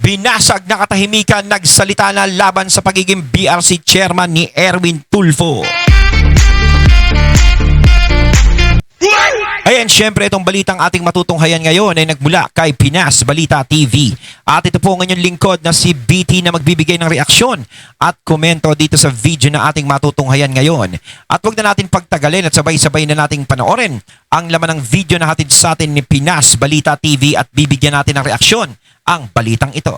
Binasag na katahimikan, nagsalita na laban sa pagiging BRC chairman ni Erwin Tulfo. Ayan, syempre itong balitang ating matutunghayan ngayon ay nagmula kay Pinas Balita TV. At ito po ang inyong lingkod na si BT na magbibigay ng reaksyon at komento dito sa video na ating matutunghayan ngayon. At huwag na natin pagtagalin at sabay-sabay na nating panoorin ang laman ng video na hatid sa atin ni Pinas Balita TV at bibigyan natin ng reaksyon ang balitang ito.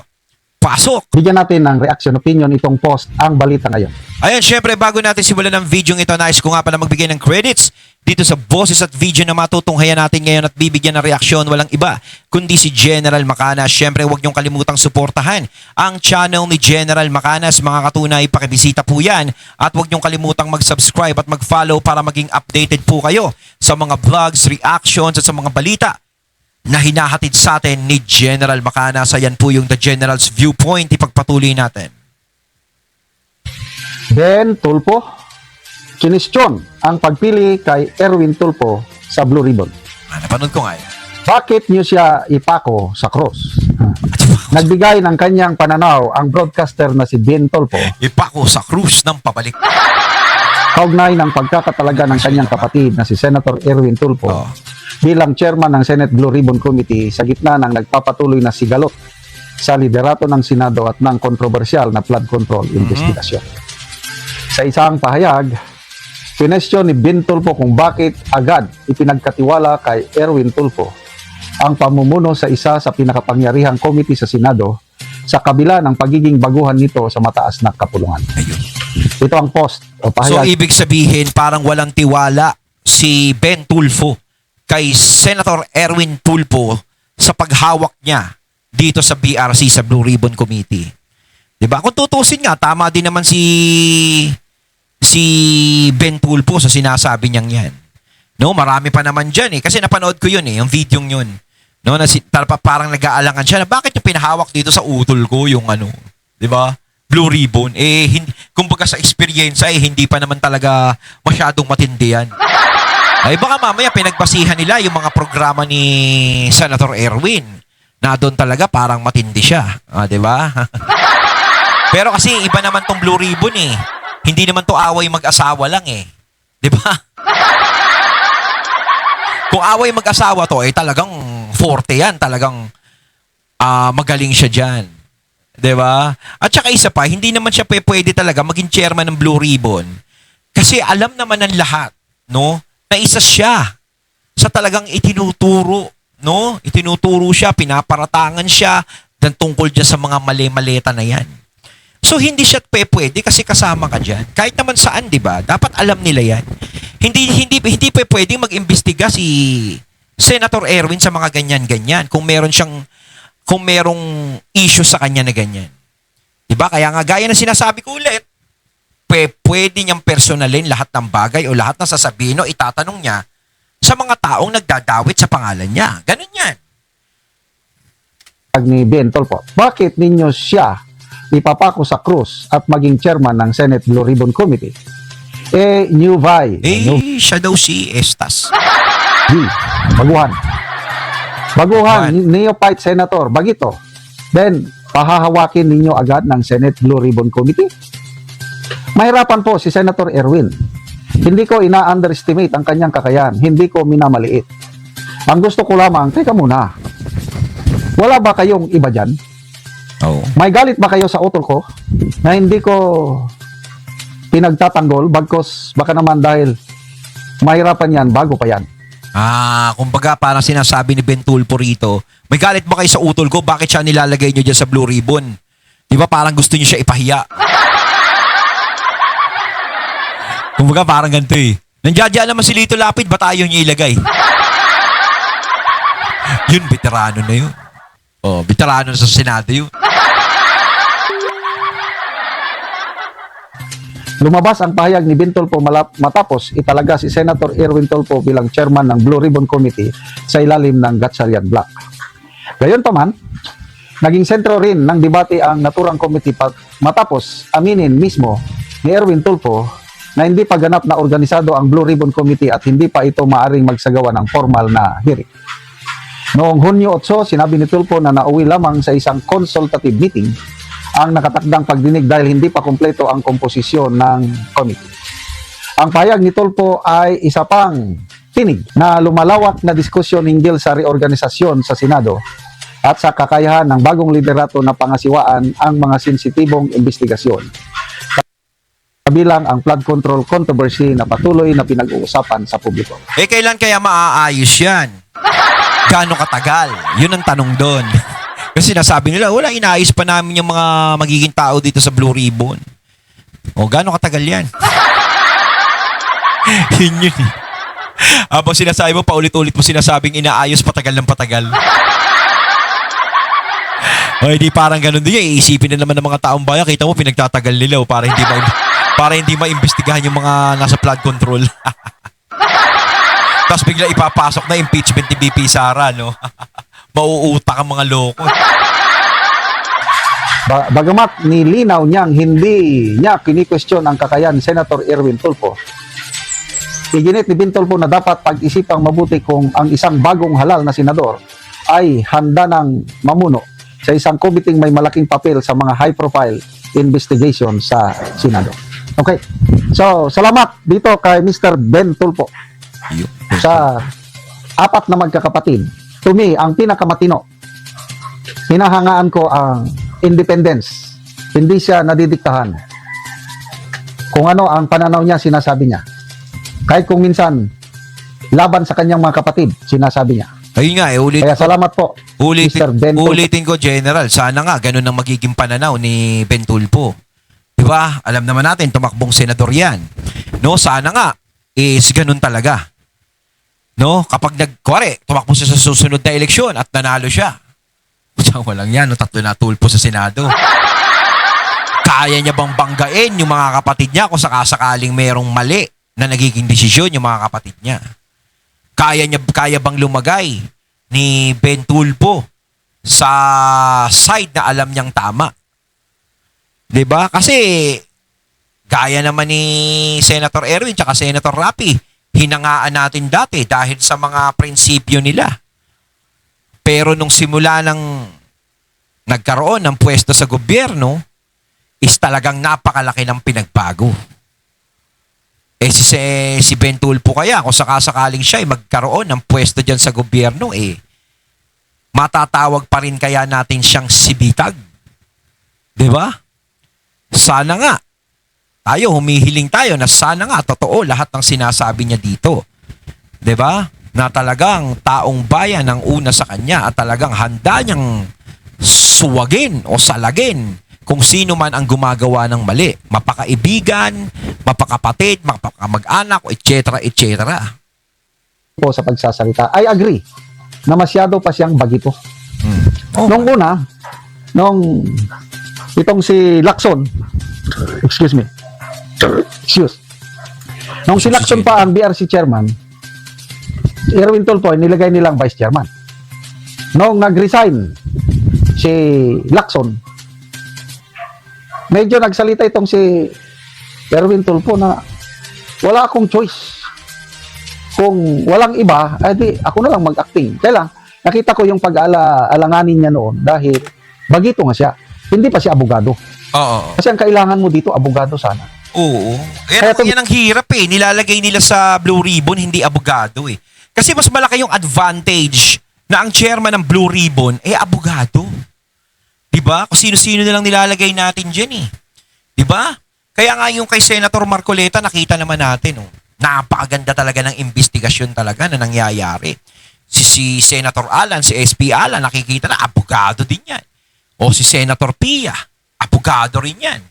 Pasok! Bigyan natin ng reaction opinion itong post ang balita ngayon. Ayan, syempre bago natin simulan ng video ito, nais ko nga pala magbigay ng credits dito sa boses at video na matutunghayan natin ngayon at bibigyan ng reaksyon. Walang iba kundi si General Macanas. Syempre huwag niyong kalimutang suportahan ang channel ni General Macanas. Mga katunay, pakibisita po yan. At huwag niyong kalimutang mag-subscribe at mag-follow para maging updated po kayo sa mga vlogs, reactions at sa mga balita na hinahatid sa atin ni General Macanas. Ayan po yung The General's Viewpoint. Ipagpatuloy natin. Ben Tulfo, kinestyon ang pagpili kay Erwin Tulfo sa Blue Ribbon. Napanood ko nga yan. Bakit niyo siya ipako sa cross? Nagbigay ng kanyang pananaw ang broadcaster na si Ben Tulfo. Ipako sa krus ng pabalik. Kaugnay ng pagkakatalaga ng kanyang kapatid na si Senator Erwin Tulfo bilang chairman ng Senate Blue Ribbon Committee sa gitna ng nagpapatuloy na sigalot sa liderato ng Senado at ng kontrobersyal na flood control investigasyon. Sa isang pahayag, pinestyon ni Ben Tulfo kung bakit agad ipinagkatiwala kay Erwin Tulfo ang pamumuno sa isa sa pinakapangyarihang committee sa Senado sa kabila ng pagiging baguhan nito sa mataas na kapulungan. Ayun. Ito ang post o So pahayag. ibig sabihin parang walang tiwala si Ben Tulfo kay Senator Erwin Tulfo sa paghawak niya dito sa BRC, sa Blue Ribbon Committee. 'Di ba? Kung tutusin nga, tama din naman si Ben Tulfo sa sinasabi niyang 'yan. No, marami pa naman diyan kasi napanood ko 'yun yung video 'yun. No, na parang nag-aalangan siya na bakit yung pinahawak dito sa utol ko yung 'di ba? Blue Ribbon hindi, kumbaga sa experience hindi pa naman talaga masyadong matindi yan. Ay baka mamaya pinagbasihan nila yung mga programa ni Senator Erwin na doon talaga parang matindi siya. 'Di ba? Pero kasi iba naman tong Blue Ribbon Hindi naman to away mag-asawa lang 'Di ba? Kung away mag-asawa to talagang forte yan, talagang magaling siya diyan. 'Di ba? At saka isa pa, hindi naman siya pwede talaga maging chairman ng Blue Ribbon kasi alam naman ng lahat, no? Na isa siya sa talagang itinuturo, no? Itinuturo siya, pinaparatangan siya dan tungkol diyan sa mga mali-maleta na 'yan. So hindi siya pwede kasi kasama ka diyan. Kahit naman saan, 'di ba? Dapat alam nila 'yan. Hindi pwedeng mag-imbestiga si Senator Erwin sa mga ganyan-ganyan kung merong issue sa kanya na ganyan. 'Di ba? Kaya nga gaya ng sinasabi ko ulit, pwede niyang personalin lahat ng bagay o lahat ng sasabihin o itatanong niya sa mga taong nagdadawit sa pangalan niya. Ganun 'yan. Ni Ben Tulfo, bakit ninyo siya ipapako sa krus at maging chairman ng Senate Blue Ribbon Committee? New Vi. Siya daw si Estas. Baguhan. Neophyte Senator, bagito. Then, pahahawakin ninyo agad ng Senate Blue Ribbon Committee? Mahirapan po si Senator Erwin. Hindi ko ina-underestimate ang kanyang kakayahan. Hindi ko minamaliit. Ang gusto ko lamang, teka muna. Wala ba kayong iba dyan? Oh. May galit ba kayo sa utol ko na hindi ko pinagtatanggol bagkos baka naman dahil mahirapan yan bago pa yan? Kumbaga parang sinasabi ni Ben Tulfo rito, may galit ba kayo sa utol ko? Bakit siya nilalagay nyo dyan sa Blue Ribbon? Di ba parang gusto nyo siya ipahiya? Kumbaga parang ganito Nandiyan naman si Lito Lapid, ba tayo niya ilagay? Yun, veterano na yun. Veterano sa Senado yun. Lumabas ang pahayag ni Ben Tulfo matapos italaga si Senator Erwin Tulfo bilang chairman ng Blue Ribbon Committee sa ilalim ng Gatchalian Block. Gayunpaman, naging sentro rin ng debate ang naturang committee matapos aminin mismo ni Erwin Tulfo na hindi pa ganap na organisado ang Blue Ribbon Committee at hindi pa ito maaring magsagawa ng formal na hearing. Noong Hunyo 8, sinabi ni Tulfo na nauwi lamang sa isang consultative meeting ang nakatakdang pagdinig dahil hindi pa kumpleto ang komposisyon ng committee. Ang pahayag ni Tulfo ay isa pang tinig na lumalawak na diskusyon hinggil sa reorganisasyon sa Senado at sa kakayahan ng bagong liderato na pangasiwaan ang mga sensitibong investigasyon. Kabilang ang flood control controversy na patuloy na pinag-uusapan sa publiko. Kailan kaya maaayos yan? Gaano katagal? Yun ang tanong doon. Kasi nasabi nila, wala, inaayos pa namin yung mga magiging tao dito sa Blue Ribbon. O, gaano katagal yan? Yun. Habang sinasabi mo, paulit-ulit mo sinasabing inaayos patagal ng patagal. O, hindi parang ganun din yan. Iisipin na naman ng mga taong bayan. Kita mo, pinagtatagal nila para hindi maimbestigahan yung mga nasa flood control. Tapos bigla ipapasok na impeachment ni BP Sara, no? Mauutak ang mga loko. Bagamat nilinaw niyang hindi niya kini-question ang kakayahan ni Senator Erwin Tulfo, iginit ni Ben Tulfo na dapat pag-isipang mabuti kung ang isang bagong halal na senador ay handa ng mamuno sa isang committee may malaking papel sa mga high-profile investigation sa Senado. Okay. So, salamat dito kay Mr. Ben Tulfo sa apat na magkakapatid. To me, ang pinakamatino, hinahangaan ko ang independence. Hindi siya nadidiktahan. Kung ano ang pananaw niya, sinasabi niya. Kahit kung minsan, laban sa kanyang mga kapatid, sinasabi niya. Ayun nga, Kaya salamat po, Mr. Ben Tulfo. ulitin ko, General. Sana nga, ganun ang magiging pananaw ni Ben Tulfo. Diba? Alam naman natin, tumakbong senador yan. No, sana nga, is ganun talaga. No, kapag tumakbo siya sa susunod na eleksyon at nanalo siya. Walang yan, no, tatlo na Tulfo sa Senado. Kaya niya bang banggain yung mga kapatid niya kung sakasakaling merong mali na nagiging desisyon yung mga kapatid niya? Kaya bang lumagay ni Ben Tulfo sa side na alam niyang tama? 'Di ba? Kasi gaya naman ni Senator Erwin at Senator Rapi, hinangaan natin dati dahil sa mga prinsipyo nila. Pero nung simula ng nagkaroon ng pwesto sa gobyerno, is talagang napakalaki ng pinagbago. Si Ben Tulfo kaya, kung sakasakaling siya ay magkaroon ng pwesto dyan sa gobyerno, matatawag pa rin kaya natin siyang sibitag? Diba? Sana nga. Humihiling tayo na sana nga totoo lahat ng sinasabi niya dito. 'Di ba? Na talagang taong bayan ang una sa kanya at talagang handa niyang suwagin o salagin kung sino man ang gumagawa ng mali. Mapakaibigan, mapakapatid, mapakamag-anak, etc. etc. Po sa pagsasalita. I agree na masyado pa siyang bagito. Oh. Nung una, itong si Lacson, nung si Lacson pa ang BRC chairman, Erwin Tulfo nilagay nilang vice chairman. Nung nag-resign si Lacson, medyo nagsalita itong si Erwin Tulfo na wala akong choice. Kung walang iba, di ako na lang mag-acting. Kaya lang, nakita ko yung pag-alanganin niya noon dahil bagito nga siya. Hindi pa siya abogado. Oo. Kasi ang kailangan mo dito, abogado sana. Oo. Yan ang hirap Nilalagay nila sa Blue Ribbon, hindi abogado Kasi mas malaki yung advantage na ang chairman ng Blue Ribbon abogado. Diba? Kung sino-sino na lang nilalagay natin dyan Diba? Kaya nga yung kay Senator Marcoleta, nakita naman natin napakaganda talaga ng investigasyon talaga na nangyayari. Si Senator Alan, si SP Alan, nakikita na abogado din yan. O si Senator Pia, abogado rin yan.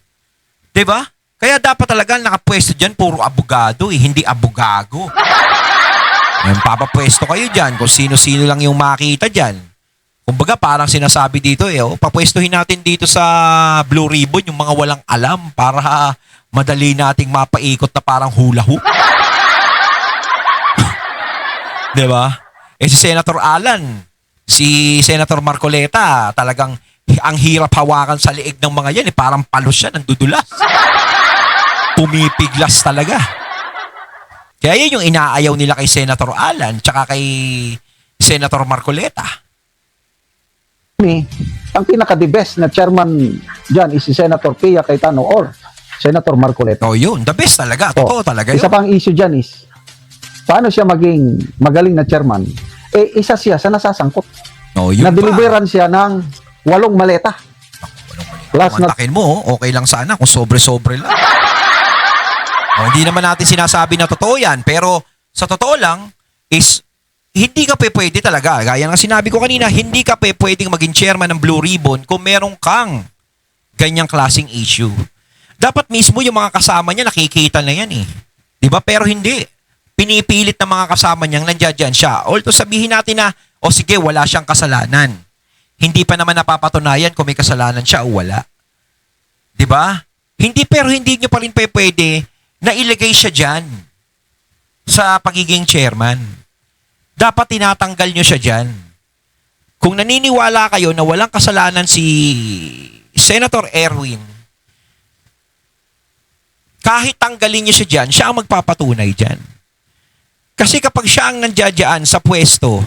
Diba? Kaya dapat talaga nakapwesto dyan, puro abogado hindi abogago. Papapwesto kayo dyan kung sino-sino lang yung makita dyan. Kumbaga parang sinasabi dito papwestuhin natin dito sa Blue Ribbon yung mga walang alam para madali nating mapaikot na parang hula hoop. Diba? Si Senator Alan, si Senator Marcoleta, talagang ang hirap hawakan sa liig ng mga yan parang palos siya, nandudulas. Pumipiglas talaga. Kaya yun yung inaayaw nila kay Senator Alan tsaka kay Senator Marcoleta. Ang pinaka-the best na chairman dyan is si Senator Pia Cayetano or Senator Marcoleta. Oh, yun. The best talaga. Totoo talaga yun. Isa pang issue dyan is, paano siya maging magaling na chairman? Isa siya sa nasasangkot. Oh, yun pa. Na-deliveran siya ng 8 maleta. Plus na Mantakin mo, okay lang sana kung sobre-sobre lang. Hindi naman natin sinasabi na totoo yan, pero sa totoo lang is hindi ka pwede talaga. Gaya ng sinabi ko kanina, hindi ka pwedeng maging chairman ng Blue Ribbon kung meron kang ganyang klaseng issue. Dapat mismo yung mga kasama niya nakikita na yan eh. Diba? Pero hindi. Pinipilit ng mga kasama niyang nandiyan siya. Although sabihin natin na, o sige, wala siyang kasalanan. Hindi pa naman napapatunayan kung may kasalanan siya o wala. 'Di ba? Pero hindi niyo pa rin pwede na ilagay siya diyan sa pagiging chairman. Dapat tinatanggal niyo siya diyan. Kung naniniwala kayo na walang kasalanan si Senator Erwin, kahit tanggalin niyo siya diyan, siya ang magpapatunay diyan. Kasi kapag siya ang nandiyan sa pwesto,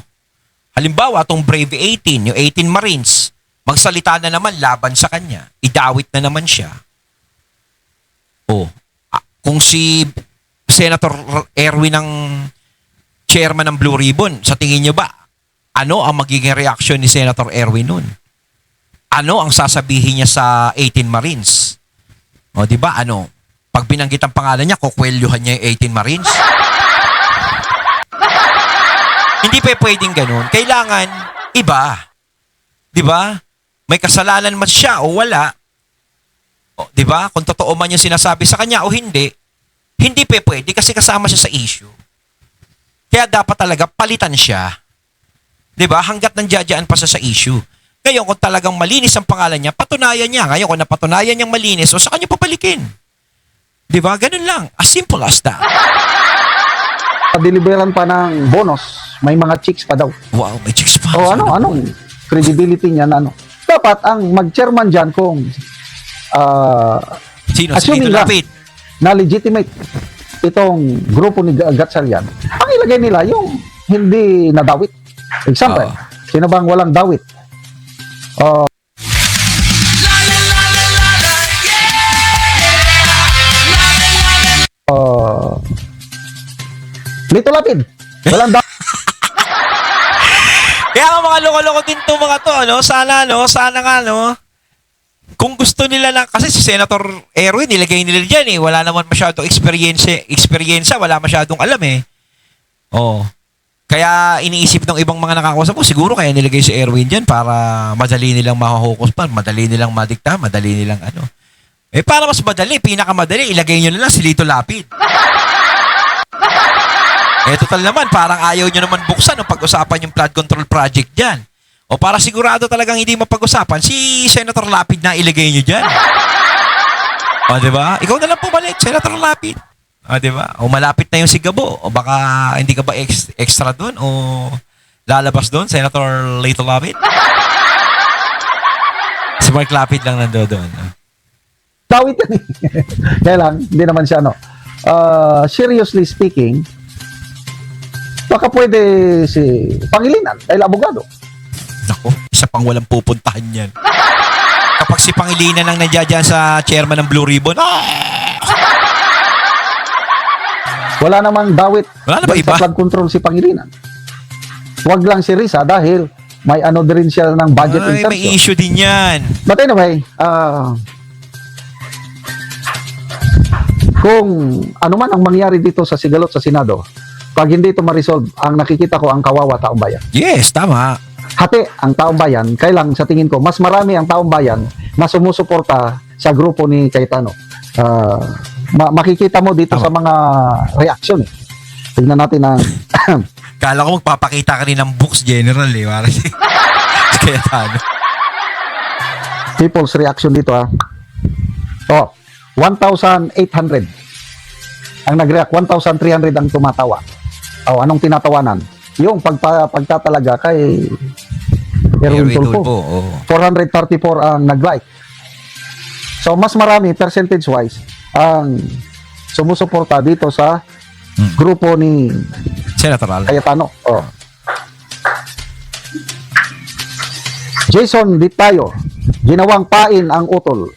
halimbawa, itong Brave 18, yung 18 Marines, magsalita na naman laban sa kanya. Idawit na naman siya. Kung si Senator Erwin ang chairman ng Blue Ribbon, sa tingin nyo ba, ano ang magiging reaksyon ni Senator Erwin nun? Ano ang sasabihin niya sa 18 Marines? Di ba, pag binanggit ang pangalan niya, kukwelyuhan niya yung 18 Marines? Hindi pwedeng ganun. Kailangan iba. 'Di ba? May kasalanan man siya o wala. 'Di ba? Kung totoo man yung sinasabi sa kanya o hindi pwede kasi kasama siya sa issue. Kaya dapat talaga palitan siya. 'Di ba? Hangga't nandiyan pa siya sa issue. Ngayon kung talagang malinis ang pangalan niya, patunayan niya. Ngayon kung napatunayan niyang malinis, o sa kanya papalikin. 'Di ba? Ganun lang. As simple as that. deliveran pa ng bonus. May mga chicks pa daw. Wow, may chicks pa. O anong credibility niya na ano. Dapat ang mag-chairman dyan kung Sino? Si assuming Lito lang Lapid. na legitimate itong grupo ni Gatchalian, ang ilagay nila yung hindi nadawit. Example, sino bang walang dawit? Lito Lapid. Walang dawit. Kaya nga mga loko-loko din to mga to, sana nga, kung gusto nila lang, kasi si Senator Erwin, nilagay nila dyan wala naman masyadong experience, wala masyadong alam Kaya iniisip ng ibang mga nakakusap ko, siguro kaya nilagay si Erwin dyan para madali nilang mahuhukos pa, madali nilang madikta, madali nilang para mas madali, pinakamadali, ilagay nyo na lang si Lito Lapid. Total naman, parang ayaw nyo naman buksan o pag-usapan yung flood control project dyan. O para sigurado talagang hindi mapag-usapan, si Senator Lapid na ilagay nyo dyan. Diba? Ikaw na lang pumalit, Senator Lapid. Diba? O malapit na yung Sigabo. O baka hindi ka ba extra doon? O lalabas doon, Senator Lito Lapid? Si Mark Lapid lang nandoon. Dawit yan Kaya lang, hindi naman siya seriously speaking, baka pwede si Pangilinan dahil abogado. Nako, isa pang walang pupuntahan yan. Kapag si Pangilinan ang nandiyan sa chairman ng Blue Ribbon, wala namang dawit. Wala na ba iba? Sa flood control si Pangilinan. Huwag lang si Risa dahil may din siya ng budget insertion. May issue din yan. But anyway, kung ano man ang mangyari dito sa Sigalot sa Senado, pag hindi ito ma-resolve, ang nakikita ko ang kawawa taong bayan. Yes, tama. Hati ang taong bayan, kailang sa tingin ko, mas marami ang taong bayan na sumusuporta sa grupo ni Cayetano. Makikita mo dito sa mga reaksyon. Tignan natin ang... Kala ko magpapakita ka rin ng books general para si Cayetano. People's reaction dito 1,800 ang nag-react, 1,300 ang tumatawa. Anong tinatawanan? Yung pagtatalaga kay Erwin Tulfo. 434 ang nag-like. So mas marami percentage-wise ang sumusuporta dito sa grupo ni Senator Al. Cayetano. Jason Ditayo, ginawang pain ang utol.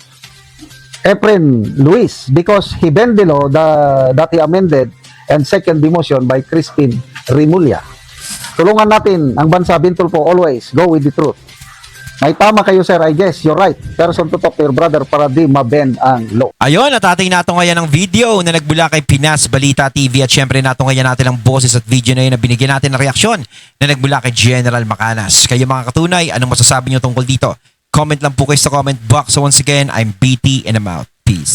Efren Luis, because he bent the law that he amended and second demotion by Crispin Rimulya. Tulungan natin ang bansa, Bintulfo, always go with the truth. May tama kayo, sir, I guess, you're right. Person to talk to your brother para di mabend ang law. Ayun, natatay natin ngayon ng video na nagbula kay Pinas Balita TV at syempre natin ngayon natin ang boses at video na yun na binigyan natin ng reaksyon na nagbula kay General Macanas. Kayo mga katunay, anong masasabi nyo tungkol dito? Comment lang po kayo sa comment box. So once again, I'm BT and I'm out. Peace.